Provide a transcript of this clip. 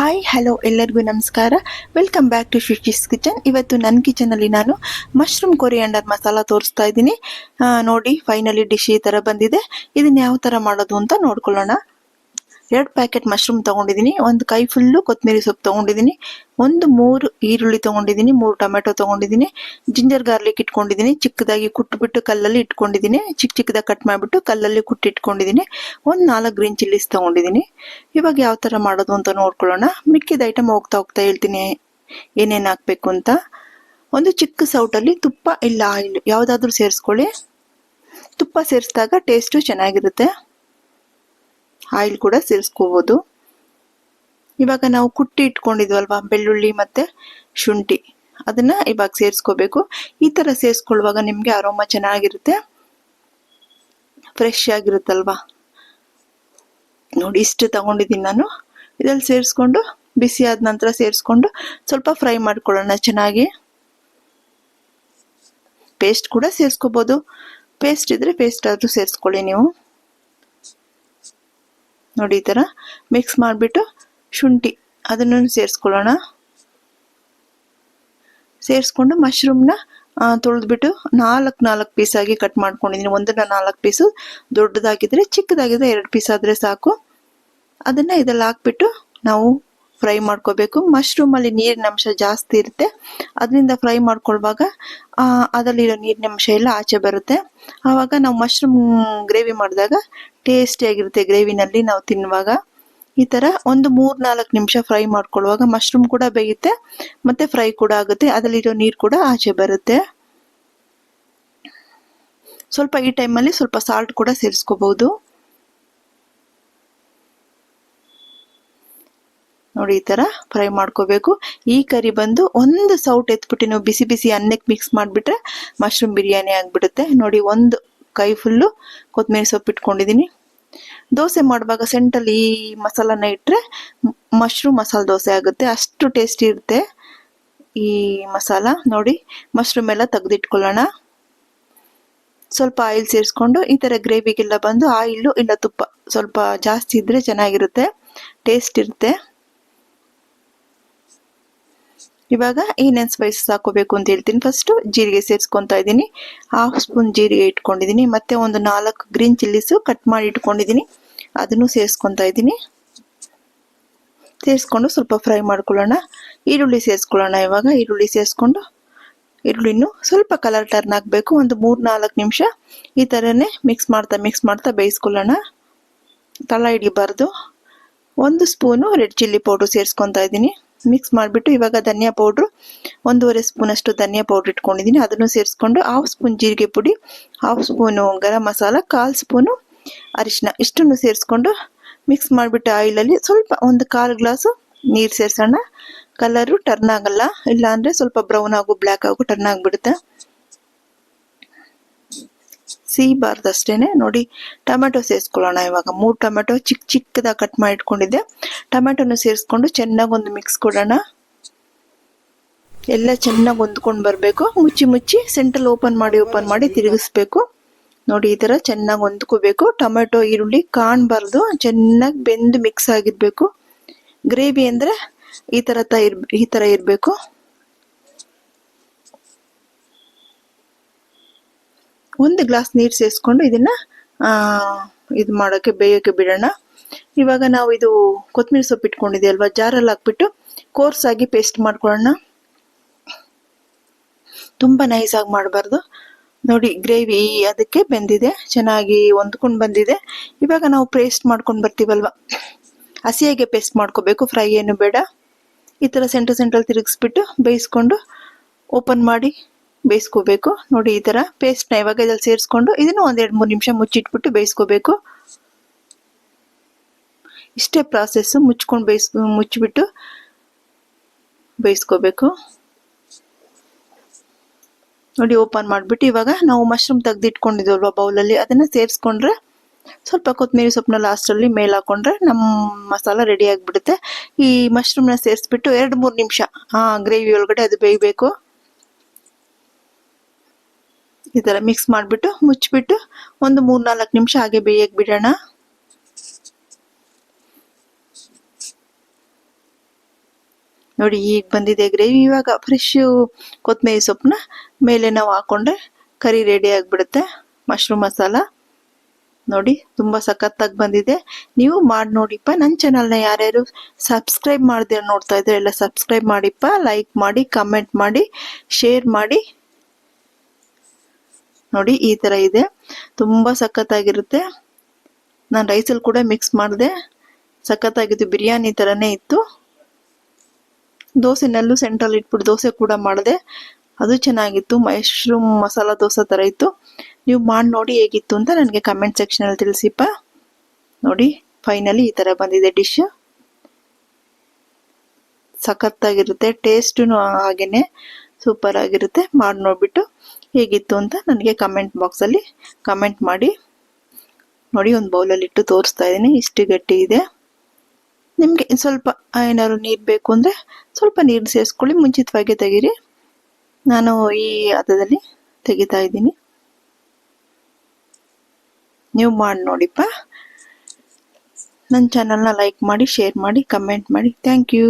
Hi hello ಎಲ್ಲರಿಗೂ ನಮಸ್ಕಾರ. Welcome back to Shrish kitchen. ಇವತ್ತು ನನ್ನ ಕಿಚನಲ್ಲಿ ನಾನು ಮಶ್ರೂಮ್ ಕೊರಿಯಾಂಡರ್ ಮಸಾಲ ತೋರಿಸ್ತಾ ಇದ್ದೀನಿ. ನೋಡಿ, ಫೈನಲಿ ಡಿಶ್ ಈ ಥರ ಬಂದಿದೆ. ಇದನ್ನ ಯಾವ ಥರ ಮಾಡೋದು ಅಂತ ನೋಡ್ಕೊಳ್ಳೋಣ. 2 ಪ್ಯಾಕೆಟ್ ಮಶ್ರೂಮ್ ತೊಗೊಂಡಿದ್ದೀನಿ, ಒಂದು ಕೈ ಫುಲ್ಲು ಕೊತ್ತಂಬರಿ ಸೊಪ್ಪು ತೊಗೊಂಡಿದ್ದೀನಿ, ಒಂದು 3 ಈರುಳ್ಳಿ ತೊಗೊಂಡಿದ್ದೀನಿ, 3 ಟೊಮೆಟೊ ತೊಗೊಂಡಿದ್ದೀನಿ, ಜಿಂಜರ್ ಗಾರ್ಲಿಕ್ ಇಟ್ಕೊಂಡಿದ್ದೀನಿ, ಚಿಕ್ಕದಾಗಿ ಕುಟ್ಬಿಟ್ಟು ಕಲ್ಲಲ್ಲಿ ಇಟ್ಕೊಂಡಿದ್ದೀನಿ, ಚಿಕ್ಕದಾಗಿ ಕಟ್ ಮಾಡಿಬಿಟ್ಟು ಕಲ್ಲಲ್ಲಿ ಕುಟ್ಟಿ ಇಟ್ಕೊಂಡಿದ್ದೀನಿ, ಒಂದು 4 ಗ್ರೀನ್ ಚಿಲ್ಲೀಸ್ ತೊಗೊಂಡಿದ್ದೀನಿ. ಇವಾಗ ಯಾವ ಥರ ಮಾಡೋದು ಅಂತ ನೋಡ್ಕೊಳ್ಳೋಣ. ಮಿಕ್ಕಿದ ಐಟಮ್ ಹೋಗ್ತಾ ಹೇಳ್ತೀನಿ ಏನೇನು ಹಾಕಬೇಕು ಅಂತ. ಒಂದು ಚಿಕ್ಕ ಸೌಟಲ್ಲಿ ತುಪ್ಪ ಇಲ್ಲ ಆಯಿಲ್ ಯಾವುದಾದ್ರೂ ಸೇರಿಸ್ಕೊಳ್ಳಿ. ತುಪ್ಪ ಸೇರಿಸಿದಾಗ ಟೇಸ್ಟು ಚೆನ್ನಾಗಿರುತ್ತೆ. ಆಯಿಲ್ ಕೂಡ ಸೇರಿಸ್ಕೋಬೋದು. ಇವಾಗ ನಾವು ಕುಟ್ಟಿ ಇಟ್ಕೊಂಡಿದ್ವಲ್ವಾ ಬೆಳ್ಳುಳ್ಳಿ ಮತ್ತು ಶುಂಠಿ, ಅದನ್ನು ಇವಾಗ ಸೇರಿಸ್ಕೋಬೇಕು. ಈ ಥರ ಸೇರಿಸ್ಕೊಳ್ಳುವಾಗ ನಿಮಗೆ ಅರೋಮ ಚೆನ್ನಾಗಿರುತ್ತೆ, ಫ್ರೆಶ್ ಆಗಿರುತ್ತಲ್ವಾ. ನೋಡಿ, ಇಷ್ಟು ತಗೊಂಡಿದ್ದೀನಿ ನಾನು. ಇದರಲ್ಲಿ ಸೇರಿಸ್ಕೊಂಡು ಬಿಸಿ ಆದ ನಂತರ ಸೇರಿಸ್ಕೊಂಡು ಸ್ವಲ್ಪ ಫ್ರೈ ಮಾಡ್ಕೊಳ್ಳೋಣ ಚೆನ್ನಾಗಿ. ಪೇಸ್ಟ್ ಕೂಡ ಸೇರಿಸ್ಕೋಬೋದು, ಪೇಸ್ಟ್ ಇದ್ರೆ ಪೇಸ್ಟ್ ಆದರೂ ಸೇರಿಸ್ಕೊಳ್ಳಿ ನೀವು. ನೋಡಿ, ಈ ಥರ ಮಿಕ್ಸ್ ಮಾಡಿಬಿಟ್ಟು ಶುಂಠಿ ಅದನ್ನು ಸೇರಿಸ್ಕೊಳ್ಳೋಣ. ಸೇರಿಸ್ಕೊಂಡು ಮಶ್ರೂಮ್ನ ತೊಳೆದ್ಬಿಟ್ಟು 4 ಪೀಸಾಗಿ ಕಟ್ ಮಾಡ್ಕೊಂಡಿದ್ದೀನಿ. ಒಂದನ್ನ 4 ಪೀಸು, ದೊಡ್ಡದಾಗಿದ್ರೆ ಚಿಕ್ಕದಾಗಿದ್ರೆ 2 ಪೀಸ್ ಆದರೆ ಸಾಕು. ಅದನ್ನು ಇದೆಲ್ಲ ಹಾಕ್ಬಿಟ್ಟು ನಾವು ಫ್ರೈ ಮಾಡ್ಕೋಬೇಕು. ಮಶ್ರೂಮಲ್ಲಿ ನೀರಿನ ಅಂಶ ಜಾಸ್ತಿ ಇರುತ್ತೆ, ಅದರಿಂದ ಫ್ರೈ ಮಾಡ್ಕೊಳ್ಳುವಾಗ ಅದರಲ್ಲಿರೋ ನೀರಿನ ಅಂಶ ಎಲ್ಲ ಆಚೆ ಬರುತ್ತೆ. ಆವಾಗ ನಾವು ಮಶ್ರೂಮ್ ಗ್ರೇವಿ ಮಾಡಿದಾಗ ಟೇಸ್ಟಿಯಾಗಿರುತ್ತೆ. ಗ್ರೇವಿನಲ್ಲಿ ನಾವು ತಿನ್ನುವಾಗ ಈ ಥರ ಒಂದು 3-4 ನಿಮಿಷ ಫ್ರೈ ಮಾಡ್ಕೊಳ್ಳುವಾಗ ಮಶ್ರೂಮ್ ಕೂಡ ಬೇಯುತ್ತೆ ಮತ್ತು ಫ್ರೈ ಕೂಡ ಆಗುತ್ತೆ, ಅದರಲ್ಲಿರೋ ನೀರು ಕೂಡ ಆಚೆ ಬರುತ್ತೆ. ಸ್ವಲ್ಪ ಈ ಟೈಮಲ್ಲಿ ಸ್ವಲ್ಪ ಸಾಲ್ಟ್ ಕೂಡ ಸೇರಿಸ್ಕೋಬಹುದು. ನೋಡಿ, ಈ ಥರ ಫ್ರೈ ಮಾಡ್ಕೋಬೇಕು. ಈ ಕರಿ ಬಂದು ಒಂದು ಸೌಟ್ ಎತ್ಬಿಟ್ಟು ನೀವು ಬಿಸಿ ಬಿಸಿ ಅನ್ನಕ್ಕೆ ಮಿಕ್ಸ್ ಮಾಡಿಬಿಟ್ರೆ ಮಶ್ರೂಮ್ ಬಿರಿಯಾನಿ ಆಗಿಬಿಡುತ್ತೆ. ನೋಡಿ, ಒಂದು ಕೈ ಫುಲ್ಲು ಕೊತ್ತಂಬರಿ ಸೊಪ್ಪು ಇಟ್ಕೊಂಡಿದ್ದೀನಿ. ದೋಸೆ ಮಾಡುವಾಗ ಸೆಂಟಲ್ಲಿ ಈ ಮಸಾಲನ ಇಟ್ಟರೆ ಮಶ್ರೂಮ್ ಮಸಾಲ ದೋಸೆ ಆಗುತ್ತೆ, ಅಷ್ಟು ಟೇಸ್ಟಿ ಇರುತ್ತೆ ಈ ಮಸಾಲ. ನೋಡಿ, ಮಶ್ರೂಮ್ ಎಲ್ಲ ತೆಗೆದಿಟ್ಕೊಳ್ಳೋಣ. ಸ್ವಲ್ಪ ಆಯಿಲ್ ಸೇರಿಸ್ಕೊಂಡು ಈ ಥರ ಗ್ರೇವಿಗೆಲ್ಲ ಬಂದು ಆಯಿಲು ಇಲ್ಲ ತುಪ್ಪ ಸ್ವಲ್ಪ ಜಾಸ್ತಿ ಇದ್ದರೆ ಚೆನ್ನಾಗಿರುತ್ತೆ, ಟೇಸ್ಟ್ ಇರುತ್ತೆ. ಇವಾಗ ಏನೇನು ಸ್ಪೈಸಸ್ ಹಾಕೋಬೇಕು ಅಂತ ಹೇಳ್ತೀನಿ. ಫಸ್ಟು ಜೀರಿಗೆ ಸೇರಿಸ್ಕೊತಾ ಇದ್ದೀನಿ, 1/2 ಸ್ಪೂನ್ ಜೀರಿಗೆ ಇಟ್ಕೊಂಡಿದ್ದೀನಿ, ಮತ್ತೆ ಒಂದು 4 ಗ್ರೀನ್ ಚಿಲ್ಲೀಸು ಕಟ್ ಮಾಡಿ ಇಟ್ಕೊಂಡಿದ್ದೀನಿ, ಅದನ್ನು ಸೇರಿಸ್ಕೊತಾ ಇದ್ದೀನಿ. ಸೇರಿಸ್ಕೊಂಡು ಸ್ವಲ್ಪ ಫ್ರೈ ಮಾಡ್ಕೊಳ್ಳೋಣ. ಈರುಳ್ಳಿ ಸೇರಿಸ್ಕೊಳ್ಳೋಣ. ಇವಾಗ ಈರುಳ್ಳಿ ಸೇರಿಸ್ಕೊಂಡು ಈರುಳ್ಳಿನೂ ಸ್ವಲ್ಪ ಕಲರ್ ಟರ್ನ್ ಆಗಬೇಕು. ಒಂದು 3-4 ನಿಮಿಷ ಈ ಥರನೇ ಮಿಕ್ಸ್ ಮಾಡ್ತಾ ಬೇಯಿಸ್ಕೊಳ್ಳೋಣ, ತಳ ಹಿಡಿಬಾರ್ದು. 1 ಸ್ಪೂನು ರೆಡ್ ಚಿಲ್ಲಿ ಪೌಡ್ರು ಸೇರಿಸ್ಕೊತಾ ಇದ್ದೀನಿ. ಮಿಕ್ಸ್ ಮಾಡಿಬಿಟ್ಟು ಇವಾಗ ಧನಿಯಾ ಪೌಡ್ರು 1.5 ಸ್ಪೂನಷ್ಟು ಧನಿಯಾ ಪೌಡ್ರ್ ಇಟ್ಕೊಂಡಿದ್ದೀನಿ, ಅದನ್ನು ಸೇರಿಸ್ಕೊಂಡು 1/2 ಸ್ಪೂನ್ ಜೀರಿಗೆ ಪುಡಿ, 1/2 ಸ್ಪೂನು ಗರಂ ಮಸಾಲ, 1/4 ಸ್ಪೂನು ಅರಿಶಿನ ಇಷ್ಟನ್ನು ಸೇರಿಸ್ಕೊಂಡು ಮಿಕ್ಸ್ ಮಾಡಿಬಿಟ್ಟು ಆಯಿಲಲ್ಲಿ ಸ್ವಲ್ಪ ಒಂದು 1/4 ಗ್ಲಾಸು ನೀರು ಸೇರಿಸೋಣ. ಕಲರು ಟರ್ನ್ ಆಗಲ್ಲ, ಇಲ್ಲಾಂದರೆ ಸ್ವಲ್ಪ ಬ್ರೌನ್ ಆಗು ಬ್ಲ್ಯಾಕ್ ಆಗು ಟರ್ನ್ ಆಗಿಬಿಡುತ್ತೆ, ಸಿಹಿಬಾರ್ದು ಅಷ್ಟೇನೆ. ನೋಡಿ, ಟೊಮೆಟೊ ಸೇರಿಸ್ಕೊಳ್ಳೋಣ. ಇವಾಗ 3 ಟೊಮೆಟೊ ಚಿಕ್ಕದಾಗಿ ಕಟ್ ಮಾಡಿ ಇಟ್ಕೊಂಡಿದ್ದೆ, ಟೊಮೆಟೊನ ಸೇರಿಸ್ಕೊಂಡು ಚೆನ್ನಾಗಿ ಒಂದು ಮಿಕ್ಸ್ ಕೊಡೋಣ. ಎಲ್ಲ ಚೆನ್ನಾಗಿ ಹೊಂದ್ಕೊಂಡು ಬರಬೇಕು. ಮುಚ್ಚಿ ಸೆಂಟ್ರಲ್ ಓಪನ್ ಮಾಡಿ ತಿರುಗಿಸ್ಬೇಕು. ನೋಡಿ, ಈ ಥರ ಚೆನ್ನಾಗಿ ಹೊಂದ್ಕೋಬೇಕು. ಟೊಮೆಟೊ ಈರುಳ್ಳಿ ಕಾಣಬಾರ್ದು, ಚೆನ್ನಾಗಿ ಬೆಂದು ಮಿಕ್ಸ್ ಆಗಿರಬೇಕು. ಗ್ರೇವಿ ಅಂದರೆ ಈ ಥರ ಇರಬೇಕು. ಒಂದು ಗ್ಲಾಸ್ ನೀರು ಸೇರಿಸ್ಕೊಂಡು ಇದನ್ನು ಬೇಯೋಕ್ಕೆ ಬಿಡೋಣ. ಇವಾಗ ನಾವು ಇದು ಕೊತ್ತಂಬರಿ ಸೊಪ್ಪು ಇಟ್ಕೊಂಡಿದೆ ಅಲ್ವಾ, ಜಾರಲ್ಲಿ ಹಾಕ್ಬಿಟ್ಟು ಕೋರ್ಸಾಗಿ ಪೇಸ್ಟ್ ಮಾಡ್ಕೊಳ್ಳೋಣ. ತುಂಬ ನೈಸಾಗಿ ಮಾಡಬಾರ್ದು. ನೋಡಿ, ಗ್ರೇವಿ ಅದಕ್ಕೆ ಬೆಂದಿದೆ, ಚೆನ್ನಾಗಿ ಹೊಂದ್ಕೊಂಡು ಬಂದಿದೆ. ಇವಾಗ ನಾವು ಪೇಸ್ಟ್ ಮಾಡ್ಕೊಂಡು ಬರ್ತೀವಲ್ವ, ಹಸಿಯಾಗೆ ಪೇಸ್ಟ್ ಮಾಡ್ಕೋಬೇಕು, ಫ್ರೈ ಏನು ಬೇಡ. ಈ ಥರ ಸೆಂಟ್ರಲ್ ತಿರುಗಿಸ್ಬಿಟ್ಟು ಬೇಯಿಸ್ಕೊಂಡು ಓಪನ್ ಮಾಡಿ ಬೇಯಿಸ್ಕೋಬೇಕು. ನೋಡಿ, ಈ ಥರ ಪೇಸ್ಟ್ನ ಇವಾಗ ಇದ್ರಲ್ಲಿ ಸೇರಿಸ್ಕೊಂಡು ಇದನ್ನು 1-2-3 ನಿಮಿಷ ಮುಚ್ಚಿಟ್ಬಿಟ್ಟು ಬೇಯಿಸ್ಕೋಬೇಕು. ಇಷ್ಟೇ ಪ್ರಾಸೆಸ್ಸು. ಮುಚ್ಚಿಬಿಟ್ಟು ಬೇಯಿಸ್ಕೋಬೇಕು. ನೋಡಿ, ಓಪನ್ ಮಾಡಿಬಿಟ್ಟು ಇವಾಗ ನಾವು ಮಶ್ರೂಮ್ ತೆಗೆದಿಟ್ಕೊಂಡಿದ್ವಲ್ವ ಬೌಲಲ್ಲಿ, ಅದನ್ನು ಸೇರಿಸ್ಕೊಂಡ್ರೆ ಸ್ವಲ್ಪ ಕೊತ್ತಂಬರಿ ಸೊಪ್ಪನ್ನ ಲಾಸ್ಟಲ್ಲಿ ಮೇಲೆ ಹಾಕೊಂಡ್ರೆ ನಮ್ಮ ಮಸಾಲ ರೆಡಿ ಆಗಿಬಿಡುತ್ತೆ. ಈ ಮಶ್ರೂಮ್ನ ಸೇರಿಸ್ಬಿಟ್ಟು 2-3 ನಿಮಿಷ ಗ್ರೇವಿ ಒಳಗಡೆ ಅದು ಬೇಯಬೇಕು. ಈ ಥರ ಮಿಕ್ಸ್ ಮಾಡಿಬಿಟ್ಟು ಮುಚ್ಚಿಬಿಟ್ಟು ಒಂದು 3-4 ನಿಮಿಷ ಹಾಗೆ ಬೇಯಕ್ಕೆ ಬಿಡೋಣ. ನೋಡಿ ಈಗ ಬಂದಿದೆ ಗ್ರೇವಿ. ಇವಾಗ ಫ್ರೆಶ್ ಕೊತ್ತಂಬರಿ ಸೊಪ್ಪನ್ನ ಮೇಲೆ ನಾವು ಹಾಕೊಂಡ್ರೆ ಕರಿ ರೆಡಿ ಆಗಿಬಿಡುತ್ತೆ. ಮಶ್ರೂಮ್ ಮಸಾಲ ನೋಡಿ ತುಂಬಾ ಸಖತ್ತಾಗಿ ಬಂದಿದೆ. ನೀವು ಮಾಡಿ ನೋಡಿಪ್ಪ. ನನ್ನ ಚಾನಲ್ನ ಯಾರ್ಯಾರು ಸಬ್ಸ್ಕ್ರೈಬ್ ಮಾಡದೆ ನೋಡ್ತಾ ಇದ್ರೆ ಎಲ್ಲ ಸಬ್ಸ್ಕ್ರೈಬ್ ಮಾಡಿಪ್ಪ, ಲೈಕ್ ಮಾಡಿ, ಕಮೆಂಟ್ ಮಾಡಿ, ಶೇರ್ ಮಾಡಿ. ನೋಡಿ ಈ ತರ ಇದೆ, ತುಂಬಾ ಸಖತ್ತಾಗಿರುತ್ತೆ. ನಾನು ರೈಸಲ್ಲಿ ಕೂಡ ಮಿಕ್ಸ್ ಮಾಡಿದೆ, ಸಖತ್ತಾಗಿತ್ತು. ಬಿರಿಯಾನಿ ತರನೇ ಇತ್ತು. ದೋಸೆನಲ್ಲೂ ಸೆಂಟ್ರಲ್ಲಿ ಇಟ್ಬಿಟ್ಟು ದೋಸೆ ಕೂಡ ಮಾಡಿದೆ, ಅದು ಚೆನ್ನಾಗಿತ್ತು. ಮಶ್ರೂಮ್ ಮಸಾಲ ದೋಸೆ ತರ ಇತ್ತು. ನೀವು ಮಾಡಿ ನೋಡಿ ಹೇಗಿತ್ತು ಅಂತ ನನಗೆ ಕಮೆಂಟ್ ಸೆಕ್ಷನ್ ಅಲ್ಲಿ ತಿಳಿಸಿಪ್ಪ. ನೋಡಿ ಫೈನಲಿ ಈ ತರ ಬಂದಿದೆ ಡಿಶ್. ಸಖತ್ತಾಗಿರುತ್ತೆ, ಟೇಸ್ಟು ಹಾಗೇನೆ ಸೂಪರ್ ಆಗಿರುತ್ತೆ. ಮಾಡಿ ನೋಡ್ಬಿಟ್ಟು ಹೇಗಿತ್ತು ಅಂತ ನನಗೆ ಕಮೆಂಟ್ ಬಾಕ್ಸ್ ಅಲ್ಲಿ ಕಮೆಂಟ್ ಮಾಡಿ. ನೋಡಿ ಒಂದು ಬೌಲಲ್ಲಿ ಇಟ್ಟು ತೋರಿಸ್ತಾ ಇದ್ದೀನಿ, ಇಷ್ಟು ಗಟ್ಟಿ ಇದೆ. ನಿಮ್ಗೆ ಸ್ವಲ್ಪ ಏನಾದ್ರು ನೀರು ಬೇಕು ಅಂದ್ರೆ ಸ್ವಲ್ಪ ನೀರು ಸೇರಿಸ್ಕೊಳ್ಳಿ, ಮುಂಚಿತವಾಗಿ ತೆಗೀರಿ. ನಾನು ಈ ಹದದಲ್ಲಿ ತೆಗಿತಾ ಇದ್ದೀನಿ. ನೀವು ಮಾಡಿ ನೋಡಿಪ್ಪ. ನನ್ನ ಚಾನಲ್ನ ಲೈಕ್ ಮಾಡಿ, ಶೇರ್ ಮಾಡಿ, ಕಮೆಂಟ್ ಮಾಡಿ. Thank you.